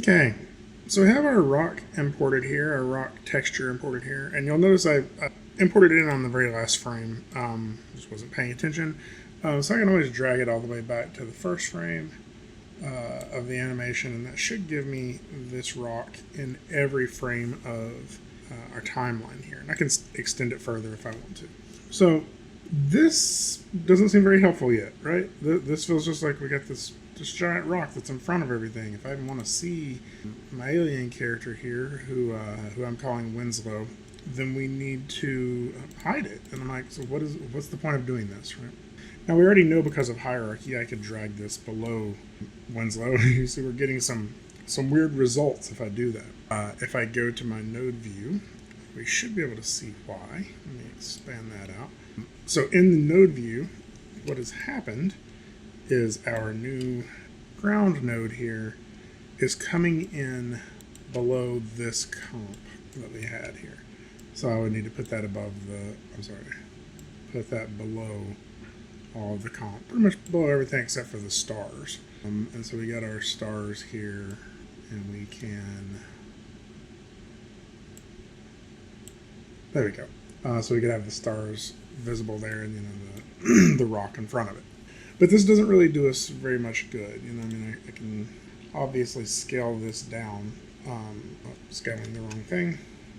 Okay, so we have our rock imported here, our rock texture imported here, and you'll notice I imported it in on the very last frame. Just wasn't paying attention. So I can always drag it all the way back to the first frame of the animation, and that should give me this rock in every frame of our timeline here. And I can extend it further if I want to. So this doesn't seem very helpful yet, right? This feels just like we got this giant rock that's in front of everything. If I want to see my alien character here, who I'm calling Winslow, then we need to hide it. And I'm like, so what's the point of doing this, right? Now we already know because of hierarchy, I could drag this below Winslow. You see, we're getting some weird results if I do that. If I go to my node view, we should be able to see why. Let me expand that out. So in the node view, what has happened is our new ground node here is coming in below this comp that we had here. So I would need to put that above put that below all of the comp, pretty much below everything except for the stars. And so we got our stars here, and we can, there we go. So we could have the stars visible there, and the rock in front of it. But this doesn't really do us very much good. I mean, I can obviously scale this down. Scaling the wrong thing.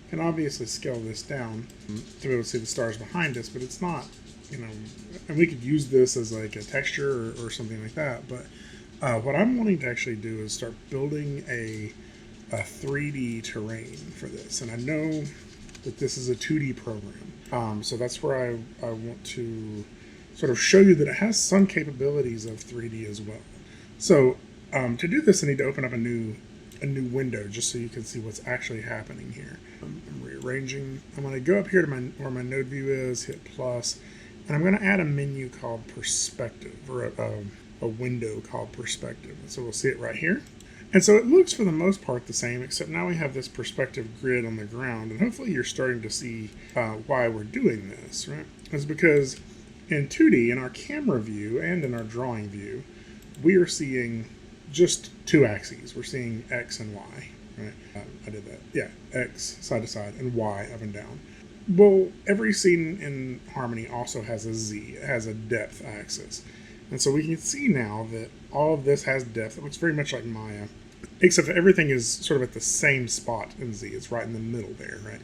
Can obviously scale this down to be able to see the stars behind us, but it's not, and we could use this as like a texture or something like that. But what I'm wanting to actually do is start building a 3D terrain for this. And I know that this is a 2D program. So that's where I want to sort of show you that it has some capabilities of 3D as well. So to do this, I need to open up a new window just so you can see what's actually happening here. I'm rearranging. I'm going to go up here to where my node view is, hit plus, and I'm going to add a menu called Perspective, or a window called Perspective. So we'll see it right here. And so it looks for the most part the same, except now we have this perspective grid on the ground, and hopefully you're starting to see why we're doing this, right? It's because in 2D, in our camera view and in our drawing view, we are seeing just two axes. We're seeing X and Y, right? I did that. Yeah, X side to side and Y up and down. Well, every scene in Harmony also has a Z. It has a depth axis. And so we can see now that all of this has depth. It looks very much like Maya, except everything is sort of at the same spot in Z. It's right in the middle there, right?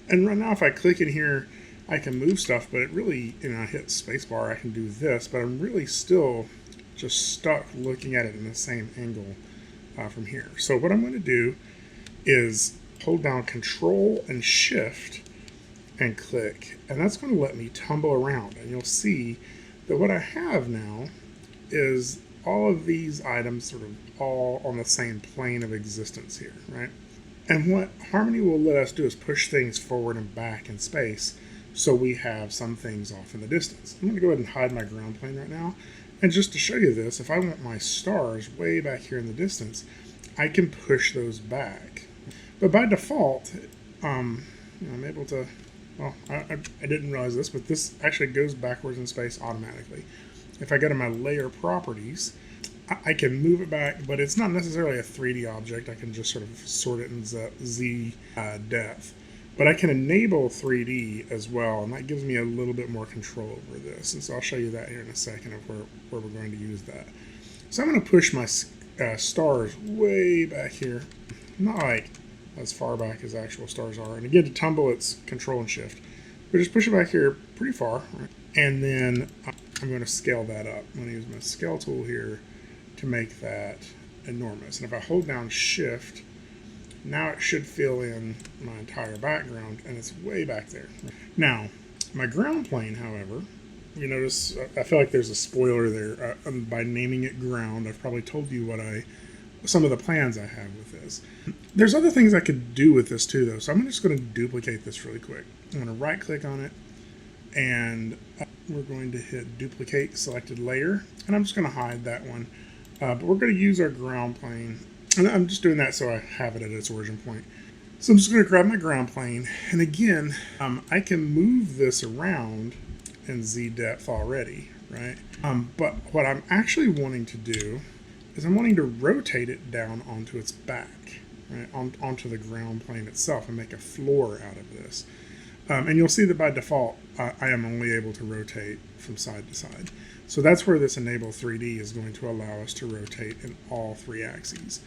And right now if I click in here, I can move stuff, but it really, I hit spacebar, I can do this, but I'm really still just stuck looking at it in the same angle from here. So what I'm going to do is hold down Control and Shift and click, and that's going to let me tumble around, and you'll see that what I have now is all of these items sort of all on the same plane of existence here, right? And what Harmony will let us do is push things forward and back in space, so we have some things off in the distance. I'm going to go ahead and hide my ground plane right now. And just to show you this, if I want my stars way back here in the distance, I can push those back. But by default, I'm able to, well, I didn't realize this, but this actually goes backwards in space automatically. If I go to my layer properties, I can move it back, but it's not necessarily a 3D object. I can just sort of sort it in Z depth. But I can enable 3D as well, and that gives me a little bit more control over this. And so I'll show you that here in a second of where we're going to use that. So I'm going to push my stars way back here, not like as far back as actual stars are. And again, to tumble, it's Control and Shift. But just push it back here pretty far, right? And then I'm going to scale that up. I'm going to use my scale tool here to make that enormous. And if I hold down Shift, now it should fill in my entire background, and it's way back there. Now, my ground plane, however, you notice, I feel like there's a spoiler there. By naming it ground, I've probably told you some of the plans I have with this. There's other things I could do with this too, though, so I'm just going to duplicate this really quick. I'm going to right-click on it, and we're going to hit Duplicate Selected Layer, and I'm just going to hide that one. But we're going to use our ground plane. And I'm just doing that so I have it at its origin point. So I'm just going to grab my ground plane. And again, I can move this around in Z depth already, right? But what I'm actually wanting to do is I'm wanting to rotate it down onto its back, right, onto the ground plane itself and make a floor out of this. And you'll see that by default, I am only able to rotate from side to side. So that's where this Enable 3D is going to allow us to rotate in all 3 axes.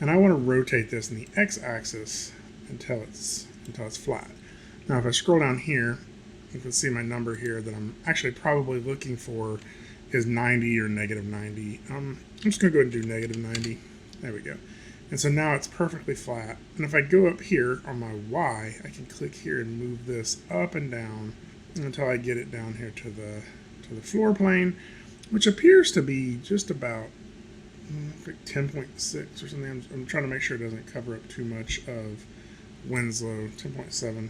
And I want to rotate this in the x-axis until it's flat. Now if I scroll down here, you can see my number here that I'm actually probably looking for is 90 or negative 90. I'm just going to go ahead and do negative 90. There we go. And so now it's perfectly flat. And if I go up here on my Y, I can click here and move this up and down until I get it down here to the floor plane, which appears to be just about like 10.6 or something. I'm trying to make sure it doesn't cover up too much of Winslow. 10.7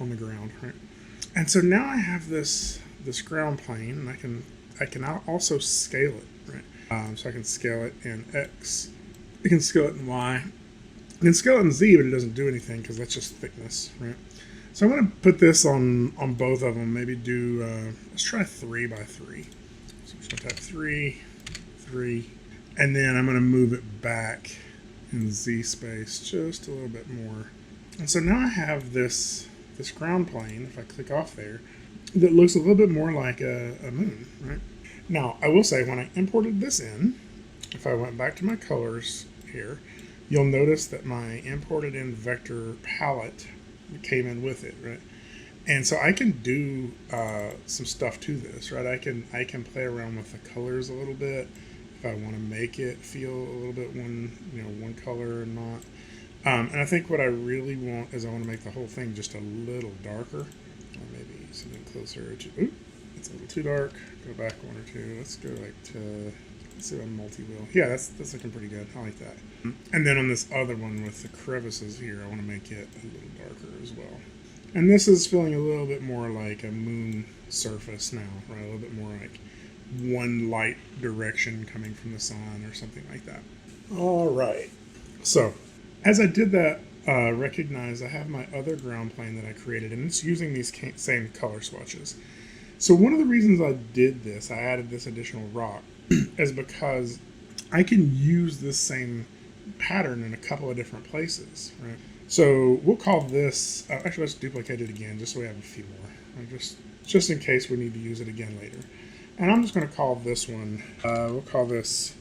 on the ground, right? And so now I have this ground plane, and I can also scale it, right? So I can scale it in X. I can scale it in Y. I can scale it in Z, but it doesn't do anything because that's just thickness, right? So I'm going to put this on both of them. Maybe do, let's try 3 by 3. So I'm just going to type 3, 3, and then I'm going to move it back in Z space just a little bit more. And so now I have this ground plane, if I click off there, that looks a little bit more like a moon, right? Now, I will say when I imported this in, if I went back to my colors here, you'll notice that my imported in vector palette came in with it, right? And so I can do some stuff to this, right? I can play around with the colors a little bit if I want to make it feel a little bit one color or not. And I think what I really want is I want to make the whole thing just a little darker, or maybe something closer to. Ooh, it's a little too dark. Go back 1 or 2. Let's go like to. Let's do a multi-wheel. Yeah, that's looking pretty good. I like that. And then on this other one with the crevices here, I want to make it a little darker as well. And this is feeling a little bit more like a moon surface now, right? A little bit more like one light direction coming from the sun or something like that. All right. So as I did that, recognize I have my other ground plane that I created, and it's using these same color swatches. So one of the reasons I did this, I added this additional rock, is because I can use this same pattern in a couple of different places, right? So we'll call this, actually let's duplicate it again just so we have a few more, right? Just in case we need to use it again later. And I'm just going to call this one, we'll call this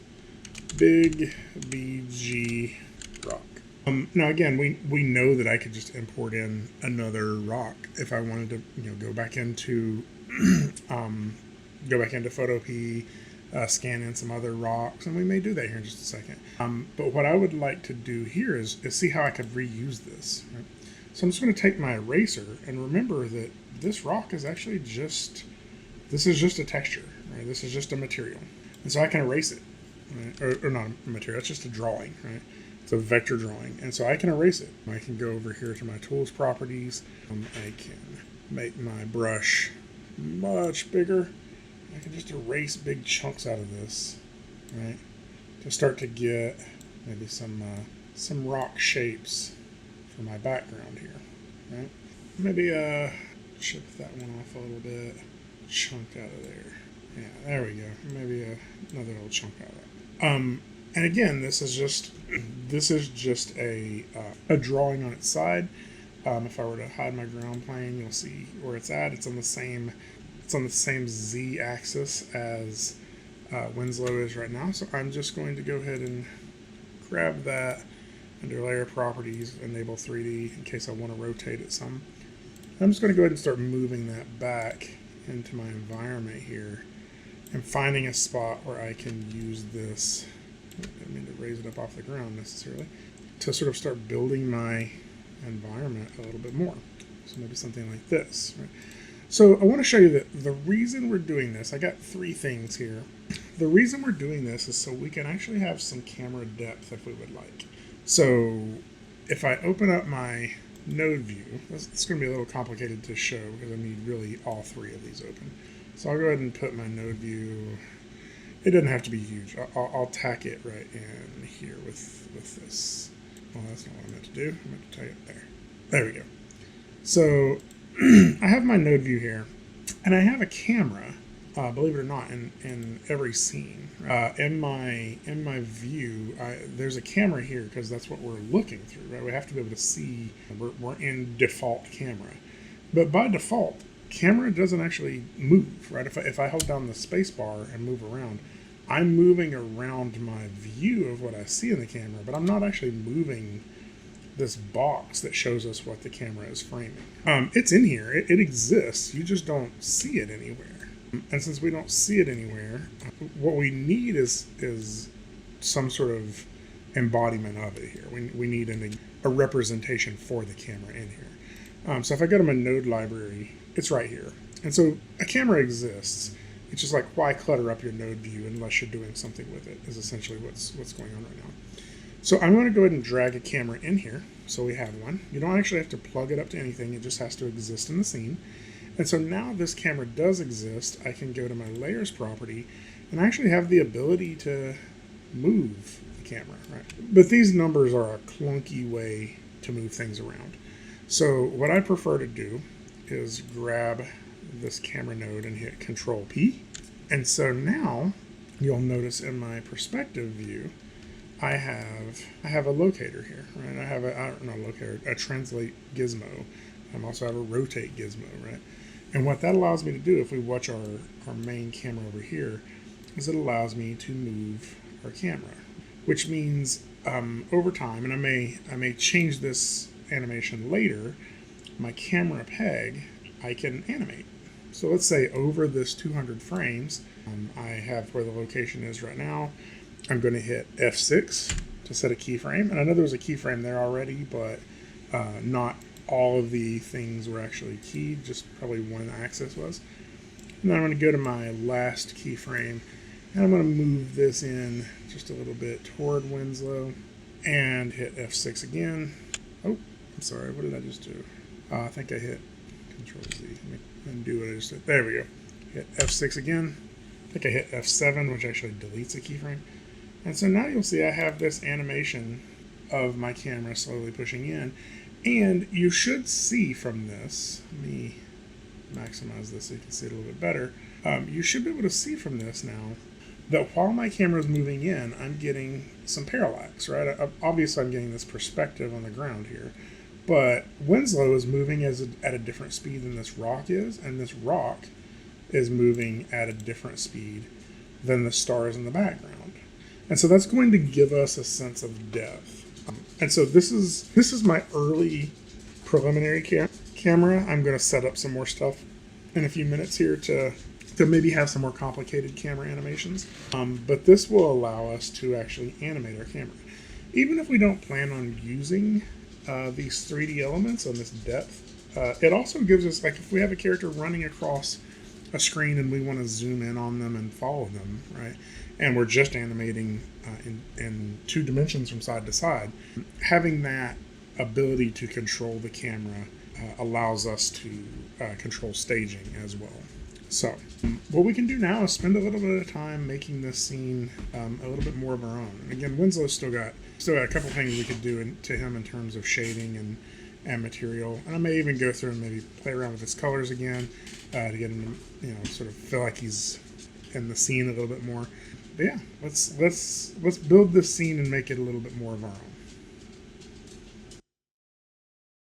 Big BG Rock. Now again, we know that I could just import in another rock if I wanted to, go back into Photo-P, scan in some other rocks, and we may do that here in just a second. But what I would like to do here is see how I could reuse this. Right? So I'm just going to take my eraser and remember that this rock is actually just a texture. Right? This is just a material, and so I can erase it. Right? Or not a material, it's just a drawing. Right? It's a vector drawing, and so I can erase it. I can go over here to my tools properties. I can make my brush much bigger. I can just erase big chunks out of this, right? To start to get maybe some rock shapes for my background here, right? Maybe chip that one off a little bit, chunk out of there. Yeah, there we go. Maybe another little chunk out of that. And again, this is just a drawing on its side. If I were to hide my ground plane, you'll see where it's at. It's on the same z-axis as Winslow is right now. So I'm just going to go ahead and grab that under Layer Properties, Enable 3D in case I want to rotate it some. I'm just going to go ahead and start moving that back into my environment here and finding a spot where I can use this. I didn't mean to raise it up off the ground necessarily, to sort of start building my environment a little bit more. So maybe something like this. Right? So I want to show you that the reason we're doing this, I got 3 things here. The reason we're doing this is so we can actually have some camera depth if we would like. So if I open up my node view, it's going to be a little complicated to show because I need really all 3 of these open. So I'll go ahead and put my node view. It doesn't have to be huge. I'll tack it right in here with this. Well, that's not what I meant to do. I meant to tack it there. There we go. So I have my node view here, and I have a camera believe it or not, in every scene. In my view, there's a camera here because that's what we're looking through, right? We have to be able to see. We're in default camera, but by default, camera doesn't actually move, right? If I hold down the space bar and move around, I'm moving around my view of what I see in the camera, but I'm not actually moving this box that shows us what the camera is framing. It's in here. It exists. You just don't see it anywhere. And since we don't see it anywhere, what we need is some sort of embodiment of it here. We need a representation for the camera in here. So if I go to my node library, it's right here. And so a camera exists. It's just like, why clutter up your node view unless you're doing something with it, is essentially what's going on right now. So I'm going to go ahead and drag a camera in here. So we have one. You don't actually have to plug it up to anything. It just has to exist in the scene. And so now this camera does exist. I can go to my layers property and I actually have the ability to move the camera, right? But these numbers are a clunky way to move things around. So what I prefer to do is grab this camera node and hit Control P. And so now you'll notice in my perspective view, I have a locator here, right? I have a translate gizmo. I also have a rotate gizmo, right? And what that allows me to do, if we watch our main camera over here, is it allows me to move our camera, which means over time, and I may change this animation later, my camera peg, I can animate. So let's say over this 200 frames, I have where the location is right now. I'm going to hit F6 to set a keyframe. And I know there was a keyframe there already, but not all of the things were actually keyed, just probably one axis was. And then I'm going to go to my last keyframe, and I'm going to move this in just a little bit toward Winslow, and hit F6 again. Oh, I'm sorry, what did I just do? I think I hit Control Z. Let me undo what I just did. There we go. Hit F6 again. I think I hit F7, which actually deletes a keyframe. And so now you'll see I have this animation of my camera slowly pushing in. And you should see from this, let me maximize this so you can see it a little bit better. You should be able to see from this now that while my camera is moving in, I'm getting some parallax, right? Obviously, I'm getting this perspective on the ground here. But Winslow is moving at a different speed than this rock is, and this rock is moving at a different speed than the stars in the background. And so that's going to give us a sense of depth. And so this is my early preliminary camera. I'm going to set up some more stuff in a few minutes here to maybe have some more complicated camera animations. But this will allow us to actually animate our camera. Even if we don't plan on using these 3D elements on this depth, it also gives us, like if we have a character running across a screen and we want to zoom in on them and follow them, right? And we're just animating in 2 dimensions from side to side, having that ability to control the camera allows us to control staging as well. So what we can do now is spend a little bit of time making this scene a little bit more of our own. And again, Winslow's still got a couple things we could do to him in terms of shading and material. And I may even go through and maybe play around with his colors again to get him to, sort of feel like he's in the scene a little bit more. But yeah, let's build this scene and make it a little bit more of our own.